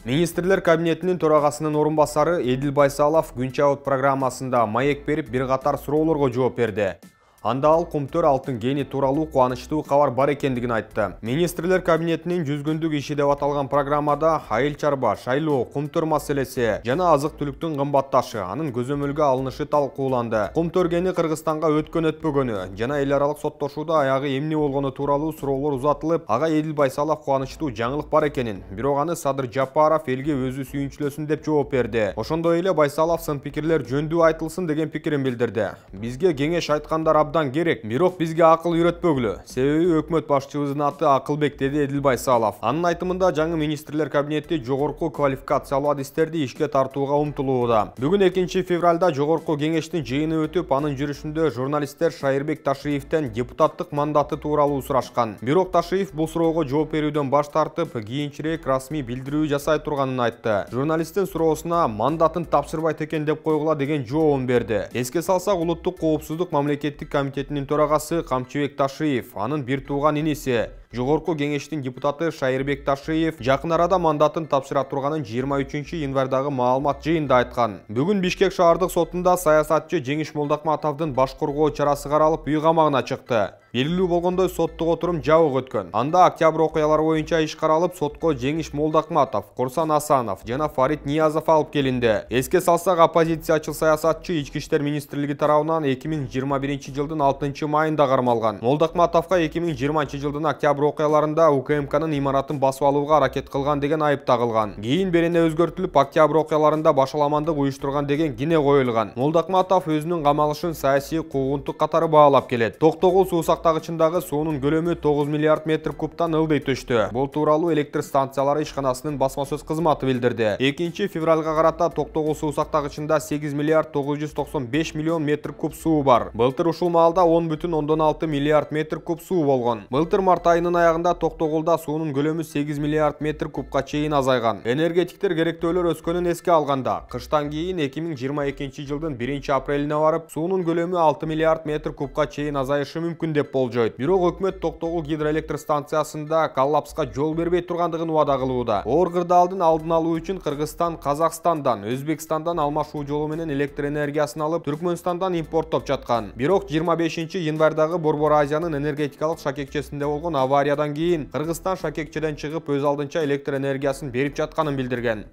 Министрлер кабинетinin төрағасының орынбасары Эдил Байсалов күн чабыт программасында маек беріп bir қатар суроолорго жооп берди. Анда ал Кумтөр алтын гени тууралуу кубанычтуу кабар бар экендигин айтты. Министрлер кабинетинин 100 күндүк иши деп аталган программада айыл чарба, шайлоо, Кумтөр маселеси жана азык-түлүктүн кымбатташы, анын көзөмөлгө алынышы талкууланды. Кумтөр гени Кыргызстанга өткөнү жана эл аралык соттошууда аягы эмне болгону тууралуу суроолор узатылып, ага Эдил Байсалов кубанычтуу жаңылык бар экенин, бирок аны Садыр Жапаров элге өзү сүйүнчүлөсүн деп жооп берди. Ошондой эле Байсалов сын пикирлер жөндүү айтылсын деген пикирин билдирди. Бизге кеңеш айткандар керек, бирок бизге акыл үйрөтпөгүлө. Себеби өкмөт башчыбыздын аты Акылбек, деди Эдил Байсалов. Анын айтымында жаңы министрлер кабинети жогорку квалификациялуу адистерди ишке тартууга умтулууда. Бүгүн 2 февралда жогорку кеңештин жыйыны өтүп, анын жүрүшүндө журналисттер Шайырбек Ташиевден депутаттык мандаты тууралуу сурашкан. Бирок Ташиев бул суроого жооп берүүдөн баш тартып, кийинчерээк расмий билдирүү жасай турганын айтты. Журналисттин суроосуна мандатын тапшырбайт экен деп койгула деген жообун берди. Эске салсак, улуттук коопсуздук мамлекеттик комитетинин төрагасы Камчыбек Ташиев, анын бир тууган иниси жогорку кеңештин депутаты Шайырбек Ташиев жакын арада мандатын тапшыра турганын 23 январдагы маалымат жыйында айткан. Бүгүн Бишкек шаардык сотунда саясатчы Жеңиш Молдокматовдун баш коргоо чарасы каралып, үй камагына чыкты. Белгилүү болгондой, соттук отурум жабык өткөн. Анда октябрь окуялары боюнча иш каралып, сотко Жеңиш Молдокматов, Курсан Асанов жана Фарид Ниязов алып келинди. Эске салсак, оппозициячыл саясатчы Ички иштер министрлиги тарабынан 2021 жылдын 6 майында кармалган. Молдокматовго 2020 жылдын октябрь окуяларында УКМКнын имаратын басып алууга аракет кылган деген айып тагылган. Кийин берене өзгөртүлүп, октябрь окуяларында башаламандык уюштурган деген кине коюлган. Молдокматов өзүнүн камалышын саясий куугунтук катары баалап келет. Токтогул суу сактагычындагы суунун көлөмү 9 миллиард метр кубтан ылдый түштү. Бул тууралуу электр станциялары ишканасынын басма сөз кызматы билдирди. 2 февралга карата Токтогул суу сактагычында 8 миллиард 995 миллион метр куб суу бар. Былтыр ушул маалда 10,6 миллиард метр куб суу болгон. Былтыр март айынын аягында Токтогулда суунун көлөмү 8 миллиард метр кубка чейин азайган. Энергетиктер керектөөлөр өскөнүн эске алганда, кыштан кийин 2022 жылдын 1 апрелине барып, суунун көлөмү 6 миллиард метр кубка чейин азайышы мүмкүн деп болжойт. Бирок өкмөт Токтогул гидроэлектр станциясында коллапска жол бербей тургандыгын убада кылууда. Оор кырдаалдын алдын алуу үчүн Кыргызстан Казакстандан, Өзбекстандан алмашуу жолу менен электр энергиясын алып, Түркмөнстандан импорттоп жаткан. Бирок 25 январдагы Борбор Азиянын энергетикалык шакекчесинде болгон авариядан кийин Кыргызстан шакекчеден чыгып, өз алдынча электр энергиясын берип жатканын билдирген.